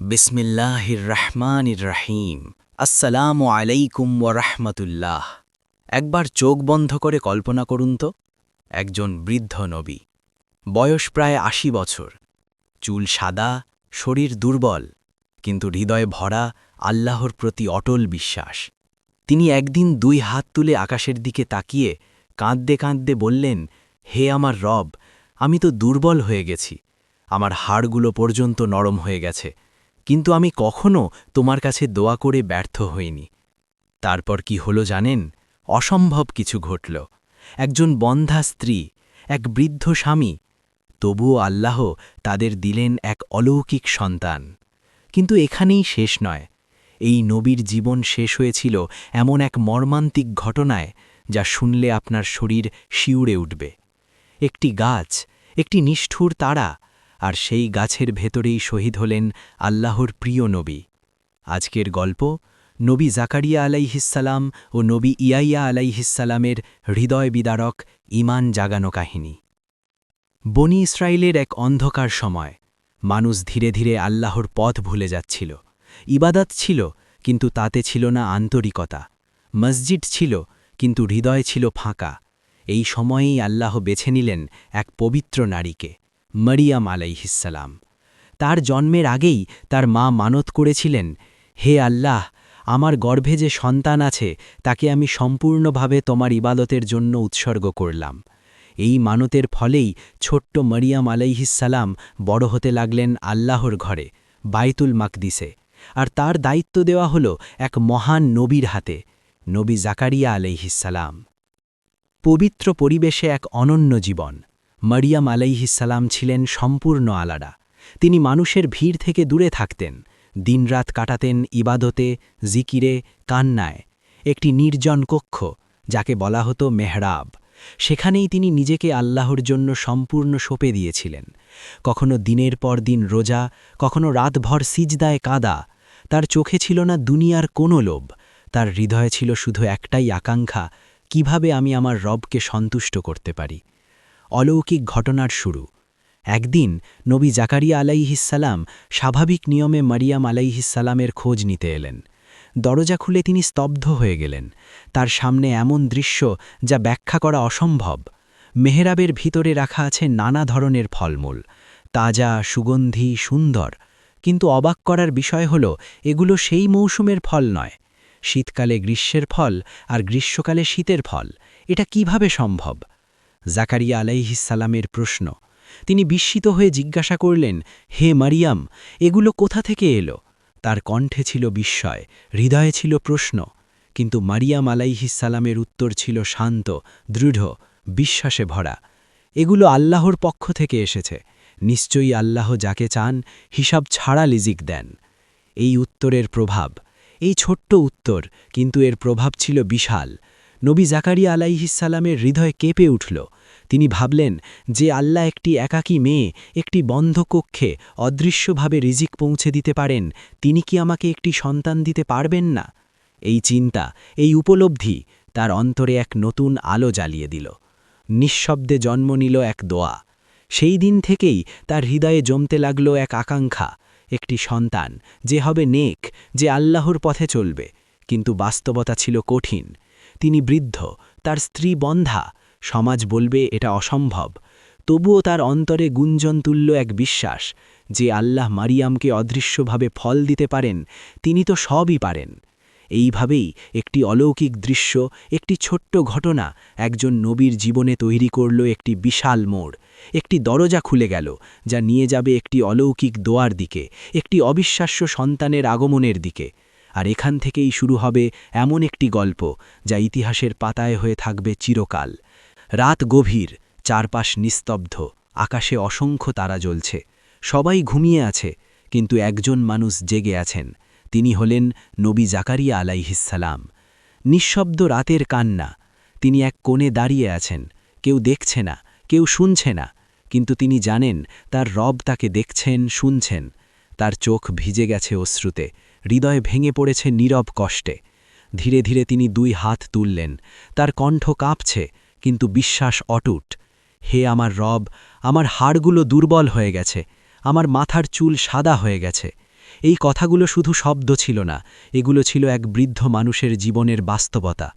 বিসমিল্লাহির রহমানির রহিম। আসসালামু আলাইকুম ওয়া রাহমাতুল্লাহ। একবার চোখ বন্ধ করে কল্পনা করুন তো, একজন বৃদ্ধ নবী, বয়স প্রায় ৮০ বছর, চুল সাদা, শরীর দুর্বল, কিন্তু হৃদয়ে ভরা আল্লাহর প্রতি অটল বিশ্বাস। তিনি একদিন ২ হাত তুলে আকাশের দিকে তাকিয়ে কাঁদতে কাঁদতে বললেন, হে আমার রব, আমি তো দুর্বল হয়ে গেছি, আমার হাড়গুলো পর্যন্ত নরম হয়ে গেছে, কিন্তু আমি কখনো তোমার কাছে দোয়া করে ব্যর্থ হইনি। তারপর কি হলো জানেন? অসম্ভব কিছু ঘটল। একজন বন্ধ্যা স্ত্রী, এক বৃদ্ধ স্বামী, তবুও আল্লাহ তাদের দিলেন এক অলৌকিক সন্তান। কিন্তু এখানেই শেষ নয়। এই নবীর জীবন শেষ হয়েছিল এমন এক মর্মান্তিক ঘটনায়, যা শুনলে আপনার শরীর শিউরে উঠবে। একটি গাছ, একটি নিষ্ঠুর তারা, আর সেই গাছের ভেতরেই শহীদ হলেন আল্লাহর প্রিয় নবী। আজকের গল্প নবী জাকারিয়া আলাইহিসসালাম ও নবী ইয়াইয়া আলাইহিসসালামের হৃদয় বিদারক ঈমান জাগানো কাহিনী। বনি ইসরায়েলের এক অন্ধকার সময় মানুষ ধীরে ধীরে আল্লাহর পথ ভুলে যাচ্ছিল। ইবাদত ছিল, কিন্তু তাতে ছিল না আন্তরিকতা। মসজিদ ছিল, কিন্তু হৃদয় ছিল ফাঁকা। এই সময়েই আল্লাহ বেছে নিলেন এক পবিত্র নারীকে, মরিয়ম আলাইহিসসালাম। তার জন্মের আগেই তার মা মানত করেছিলেন, হে আল্লাহ, আমার গর্ভে যে সন্তান আছে তাকে আমি সম্পূর্ণভাবে তোমার ইবাদতের জন্য উৎসর্গ করলাম। এই মানতের ফলেই ছোট্ট মরিয়ম আলাইহিসসালাম বড় হতে লাগলেন আল্লাহর ঘরে, বাইতুল মাকদিসে। আর তার দায়িত্ব দেওয়া হল এক মহান নবীর হাতে, নবী জাকারিয়া আলাইহিসসালাম। পবিত্র পরিবেশে এক অনন্য জীবন। মরিয়ম আলাইহিসসালাম ছিলেন সম্পূর্ণ আলাদা। তিনি মানুষের ভিড় থেকে দূরে থাকতেন, দিনরাত কাটাতেন ইবাদতে, জিকিরে, কান্নায়। একটি নির্জন কক্ষ, যাকে বলা হতো মেহরাব, সেখানেই তিনি নিজেকে আল্লাহর জন্য সম্পূর্ণ সঁপে দিয়েছিলেন। কখনো দিনের পর দিন রোজা, কখনো রাতভর সিজদায় কাঁদা। তার চোখে ছিল না দুনিয়ার কোনো লোভ, তার হৃদয়ে ছিল শুধু একটাই আকাঙ্ক্ষা, কিভাবে আমি আমার রবকে সন্তুষ্ট করতে পারি। অলৌকিক ঘটনার শুরু। একদিন নবী জাকারিয়া আলাইহিসসালাম স্বাভাবিক নিয়মে মরিয়ম আলাইহিসসালামের খোঁজ নিতে এলেন। দরজা খুলে তিনি স্তব্ধ হয়ে গেলেন। তার সামনে এমন দৃশ্য যা ব্যাখ্যা করা অসম্ভব। মেহরাবের ভিতরে রাখা আছে নানা ধরনের ফলমূল, তাজা, সুগন্ধি, সুন্দর। কিন্তু অবাক করার বিষয় হল, এগুলো সেই মৌসুমের ফল নয়। শীতকালে গ্রীষ্মের ফল, আর গ্রীষ্মকালে শীতের ফল। এটা কিভাবে সম্ভব? জাকারিয়া আলাইহিসসালামের প্রশ্ন। তিনি বিস্মিত হয়ে জিজ্ঞাসা করলেন, হে মরিয়ম, এগুলো কোথা থেকে এলো? তার কণ্ঠে ছিল বিস্ময়, হৃদয়ে ছিল প্রশ্ন। কিন্তু মরিয়ম আলাইহিসসালামের উত্তর ছিল শান্ত, দৃঢ়, বিশ্বাসে ভরা। এগুলো আল্লাহর পক্ষ থেকে এসেছে। নিশ্চয়ই আল্লাহ যাকে চান হিসাব ছাড়া রিজিক দেন। এই উত্তরের প্রভাব, এই ছোট্ট উত্তর, কিন্তু এর প্রভাব ছিল বিশাল। নবী জাকারিয়া আলাইহিসসালামের হৃদয় কেঁপে উঠল। তিনি ভাবলেন, যে আল্লাহ একটি একাকী মেয়ে, একটি বন্ধ কক্ষে অদৃশ্যভাবে রিজিক পৌঁছে দিতে পারেন, তিনি কি আমাকে একটি সন্তান দিতে পারবেন না? এই চিন্তা, এই উপলব্ধি তার অন্তরে এক নতুন আলো জ্বালিয়ে দিল। নিঃশব্দে জন্ম নিল এক দোয়া। সেই দিন থেকেই তার হৃদয়ে জমতে লাগল এক আকাঙ্ক্ষা, একটি সন্তান যে হবে নেক, যে আল্লাহর পথে চলবে। কিন্তু বাস্তবতা ছিল কঠিন। তিনি বৃদ্ধ, তার স্ত্রী বন্ধ্যা। সমাজ বলবে এটা অসম্ভব। তবুও তার অন্তরে গুঞ্জন তুল্য এক বিশ্বাস, যে আল্লাহ মারিয়ামকে অদৃশ্যভাবে ফল দিতে পারেন, তিনি তো সবই পারেন। এইভাবেই একটি অলৌকিক দৃশ্য, একটি ছোট্ট ঘটনা একজন নবীর জীবনে তৈরি করল একটি বিশাল মোড়। একটি দরজা খুলে গেল, যা নিয়ে যাবে একটি অলৌকিক দোয়ার দিকে, একটি অবিশ্বাস্য সন্তানের আগমনের দিকে। আর এখান থেকেই শুরু হবে এমন একটি গল্প, যা ইতিহাসের পাতায় হয়ে থাকবে চিরকাল। রাত গভীর, চারপাশ নিস্তব্ধ, আকাশে অসংখ্য তারা জ্বলছে। সবাই ঘুমিয়ে আছে, কিন্তু একজন মানুষ জেগে আছেন। তিনি হলেন নবী জাকারিয়া আলাইহিসসালাম। নিঃশব্দ রাতের কান্না। তিনি এক কোণে দাঁড়িয়ে আছেন, কেউ দেখছে না, কেউ শুনছে না, কিন্তু তিনি জানেন তার রব তাকে দেখছেন, শুনছেন। তার চোখ ভিজে গেছে অশ্রুতে, হৃদয় ভেঙে পড়েছে নীরব কষ্টে। ধীরে ধীরে তিনি 2 হাত তুললেন। তার কণ্ঠ কাঁপছে, কিন্তু বিশ্বাস অটুট। হে আমার রব, আমার হাড়গুলো দুর্বল হয়ে গেছে, আমার মাথার চুল সাদা হয়ে গেছে। এই কথাগুলো শুধু শব্দ ছিল না, এগুলো ছিল এক বৃদ্ধ মানুষের জীবনের বাস্তবতা,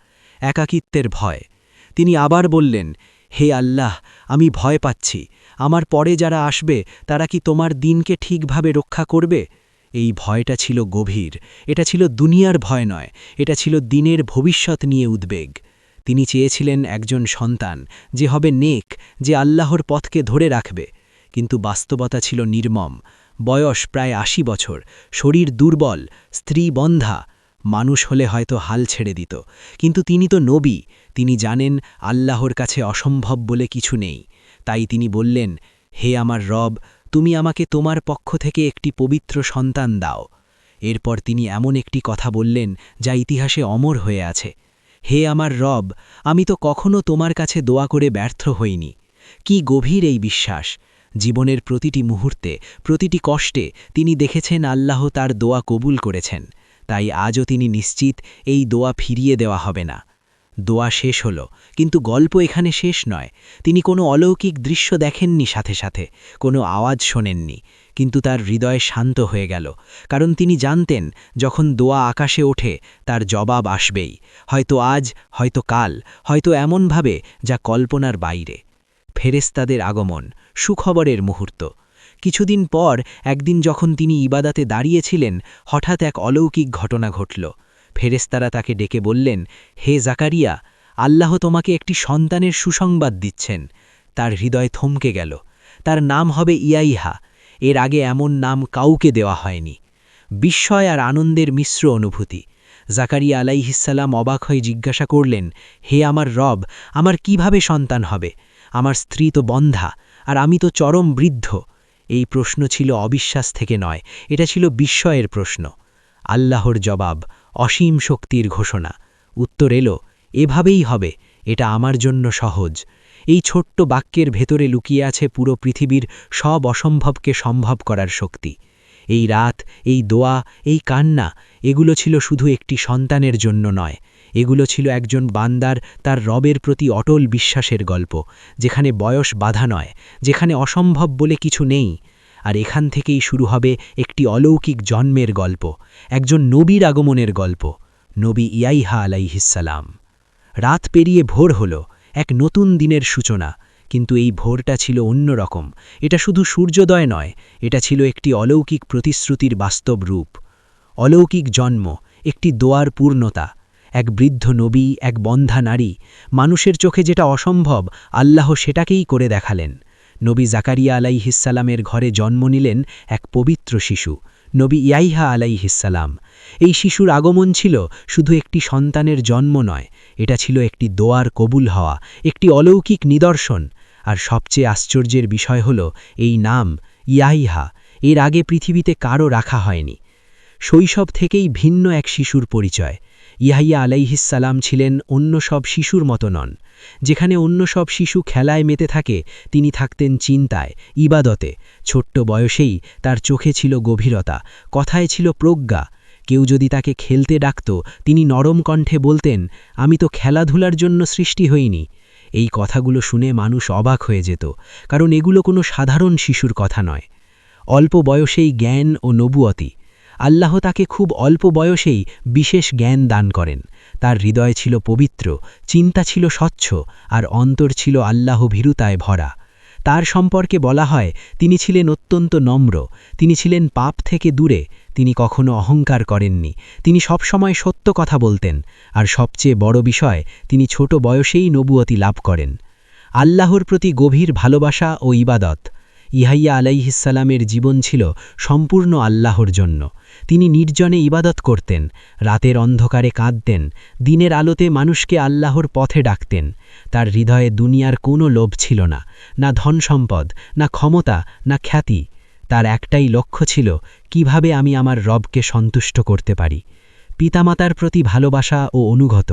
একাকিত্বের ভয়। তিনি আবার বললেন, হে আল্লাহ, আমি ভয় পাচ্ছি, আমার পরে যারা আসবে তারা কি তোমার দিনকে ঠিকভাবে রক্ষা করবে? এই ভয়টা ছিল গভীর, এটা ছিল দুনিয়ার ভয় নয়, এটা ছিল দিনের ভবিষ্যৎ নিয়ে উদ্বেগ। তিনি চেয়েছিলেন একজন সন্তান, যে হবে নেক, যে আল্লাহর পথকে ধরে রাখবে। কিন্তু বাস্তবতা ছিল নির্মম। বয়স প্রায় ৮০ বছর, শরীর দুর্বল, স্ত্রী বন্ধা। মানুষ হলে হয়তো হাল ছেড়ে দিত, কিন্তু তিনি তো নবী, তিনি জানেন আল্লাহর কাছে অসম্ভব বলে কিছু নেই। তাই তিনি বললেন, হে আমার রব, তুমি আমাকে তোমার পক্ষ থেকে একটি পবিত্র সন্তান দাও। এরপর তিনি এমন একটি কথা বললেন যা ইতিহাসে অমর হয়ে আছে, হে আমার রব, আমি তো কখনো তোমার কাছে দোয়া করে ব্যর্থ হইনি। কি গভীর এই বিশ্বাস! জীবনের প্রতিটি মুহূর্তে, প্রতিটি কষ্টে তিনি দেখেছেন আল্লাহ তার দোয়া কবুল করেছেন। তাই আজও তিনি নিশ্চিত, এই দোয়া ফিরিয়ে দেওয়া হবে না। দোয়া শেষ হল, কিন্তু গল্প এখানে শেষ নয়। তিনি কোনো অলৌকিক দৃশ্য দেখেননি, সাথে সাথে কোনো আওয়াজ শোনেননি, কিন্তু তার হৃদয় শান্ত হয়ে গেল। কারণ তিনি জানতেন, যখন দোয়া আকাশে ওঠে তার জবাব আসবেই, হয়তো আজ, হয়তো কাল, হয়তো এমনভাবে যা কল্পনার বাইরে। ফেরেশতাদের আগমন, সুখবরের মুহূর্ত। কিছুদিন পর একদিন যখন তিনি ইবাদাতে দাঁড়িয়েছিলেন, হঠাৎ এক অলৌকিক ঘটনা ঘটল। ফেরেশতারা তাকে ডেকে বললেন, হে জাকারিয়া, আল্লাহ তোমাকে একটি সন্তানের সুসংবাদ দিচ্ছেন। তার হৃদয় থমকে গেল। তার নাম হবে ইয়াইহা। এর আগে এমন নাম কাউকে দেওয়া হয়নি। বিস্ময় আর আনন্দের মিশ্র অনুভূতি। জাকারিয়া আলাইহিসসালাম অবাক হয়ে জিজ্ঞাসা করলেন, হে আমার রব, আমার কিভাবে সন্তান হবে? আমার স্ত্রী তো বন্ধা, আর আমি তো চরম বৃদ্ধ। এই প্রশ্ন ছিল অবিশ্বাস থেকে নয়, এটা ছিল বিস্ময়ের প্রশ্ন। আল্লাহর জবাব, অসীম শক্তির ঘোষণা। উত্তর এলো, এভাবেই হবে, এটা আমার জন্য সহজ। এই ছোট্ট বাক্যের ভেতরে লুকিয়ে আছে পুরো পৃথিবীর সব অসম্ভবকে সম্ভব করার শক্তি। এই রাত, এই দোয়া, এই কান্না, এগুলো ছিল শুধু একটি সন্তানের জন্য নয়, এগুলো ছিল একজন বান্দার তার রবের প্রতি অটল বিশ্বাসের গল্প, যেখানে বয়স বাধা নয়, যেখানে অসম্ভব বলে কিছু নেই। আর এখান থেকেই শুরু হবে একটি অলৌকিক জন্মের গল্প, একজন নবীর আগমনের গল্প, নবী ইয়াইহা আলাইহিসসালাম। রাত পেরিয়ে ভোর হল, এক নতুন দিনের সূচনা। কিন্তু এই ভোরটা ছিল অন্যরকম। এটা শুধু সূর্যোদয় নয়, এটা ছিল একটি অলৌকিক প্রতিশ্রুতির বাস্তব রূপ। অলৌকিক জন্ম, একটি দোয়ার পূর্ণতা। এক বৃদ্ধ নবী, এক বন্ধা নারী, মানুষের চোখে যেটা অসম্ভব, আল্লাহ সেটাকেই করে দেখালেন। নবী জাকারিয়া আলাইহিসসালামের ঘরে জন্ম নিলেন এক পবিত্র শিশু, নবী ইয়াইহা আলাইহিসসালাম। এই শিশুর আগমন ছিল শুধু একটি সন্তানের জন্ম নয়, এটা ছিল একটি দোয়ার কবুল হওয়া, একটি অলৌকিক নিদর্শন। আর সবচেয়ে আশ্চর্যের বিষয় হল, এই নাম ইয়াইহা এর আগে পৃথিবীতে কারও রাখা হয়নি। শৈশব থেকেই ভিন্ন এক শিশুর পরিচয়। ইয়াহিয়া আলাইহিসসালাম ছিলেন অন্য সব শিশুর মতো নন। যেখানে অন্য সব শিশু খেলায় মেতে থাকে, তিনি থাকতেন চিন্তায়, ইবাদতে। ছোট্ট বয়সেই তার চোখে ছিল গভীরতা, কথায় ছিল প্রজ্ঞা। কেউ যদি তাকে খেলতে ডাকত, তিনি নরম কণ্ঠে বলতেন, আমি তো খেলাধুলার জন্য সৃষ্টি হইনি। এই কথাগুলো শুনে মানুষ অবাক হয়ে যেত, কারণ এগুলো কোনো সাধারণ শিশুর কথা নয়। অল্প বয়সেই জ্ঞান ও নবুয়তি। আল্লাহ তাকে খুব অল্প বয়সেই বিশেষ জ্ঞান দান করেন। তার হৃদয় ছিল পবিত্র, চিন্তা ছিল স্বচ্ছ, আর অন্তর ছিল আল্লাহ ভীরুতায় ভরা। তার সম্পর্কে বলা হয়, তিনি ছিলেন অত্যন্ত নম্র, তিনি ছিলেন পাপ থেকে দূরে, তিনি কখনো অহংকার করেননি, তিনি সবসময় সত্য কথা বলতেন। আর সবচেয়ে বড় বিষয়, তিনি ছোট বয়সেই নবুয়তি লাভ করেন। আল্লাহর প্রতি গভীর ভালোবাসা ও ইবাদত। ইয়াহিয়া আলাইহিসসালামের জীবন ছিল সম্পূর্ণ আল্লাহর জন্য। তিনি নির্জনে ইবাদত করতেন, রাতের অন্ধকারে কাঁদতেন, দিনের আলোতে মানুষকে আল্লাহর পথে ডাকতেন। তার হৃদয়ে দুনিয়ার কোনো লোভ ছিল না, না ধন সম্পদ, না ক্ষমতা, না খ্যাতি। তার একটাই লক্ষ্য ছিল, কিভাবে আমি আমার রবকে সন্তুষ্ট করতে পারি। পিতামাতার প্রতি ভালোবাসা ও অনুগত।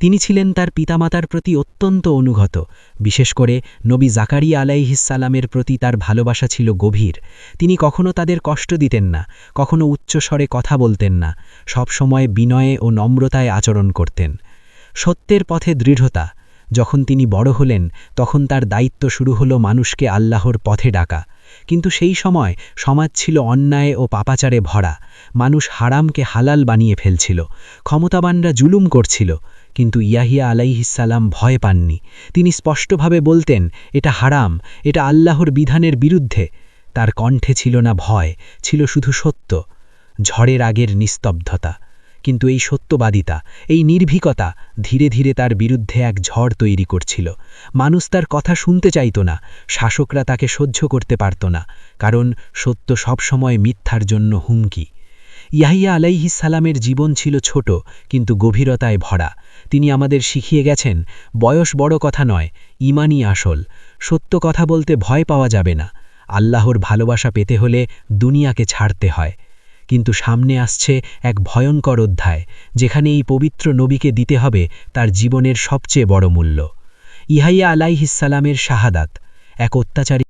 তিনি ছিলেন তার পিতামাতার প্রতি অত্যন্ত অনুগত। বিশেষ করে নবী জাকারিয়া আলাইহিসসালামের প্রতি তার ভালোবাসা ছিল গভীর। তিনি কখনো তাদের কষ্ট দিতেন না, কখনো উচ্চস্বরে কথা বলতেন না, সবসময় বিনয়ে ও নম্রতায় আচরণ করতেন। সত্যের পথে দৃঢ়তা। যখন তিনি বড় হলেন তখন তার দায়িত্ব শুরু হলো মানুষকে আল্লাহর পথে ডাকা। কিন্তু সেই সময় সমাজ ছিল অন্যায় ও পাপাচারে ভরা। মানুষ হারামকে হালাল বানিয়ে ফেলছিল, ক্ষমতাবানরা জুলুম করছিল। কিন্তু ইয়াহিয়া আলাইহিসসালাম ভয় পাননি। তিনি স্পষ্টভাবে বলতেন, এটা হারাম, এটা আল্লাহর বিধানের বিরুদ্ধে। তার কণ্ঠে ছিল না ভয়, ছিল শুধু সত্য। ঝড়ের আগের নিস্তব্ধতা। কিন্তু এই সত্যবাদিতা, এই নির্ভীকতা ধীরে ধীরে তার বিরুদ্ধে এক ঝড় তৈরি করছিল। মানুষ তার কথা শুনতে চাইত না, শাসকরা তাকে সহ্য করতে পারত না, কারণ সত্য সবসময় মিথ্যার জন্য হুমকি। ইয়াহিয়া আলাইহিসসালামের জীবন ছিল ছোট কিন্তু গভীরতায় ভরা। তিনি আমাদের শিখিয়ে গেছেন, বয়স বড় কথা নয়, ঈমানই আসল। সত্য কথা বলতে ভয় পাওয়া যাবে না। আল্লাহর ভালোবাসা পেতে হলে দুনিয়াকে ছাড়তে হয়। কিন্তু সামনে আসছে এক ভয়ঙ্কর অধ্যায়, যেখানে এই পবিত্র নবীকে দিতে হবে তার জীবনের সবচেয়ে বড় মূল্য। ইয়াহিয়া আলাইহিসসালামের শাহাদাত, এক অত্যাচারী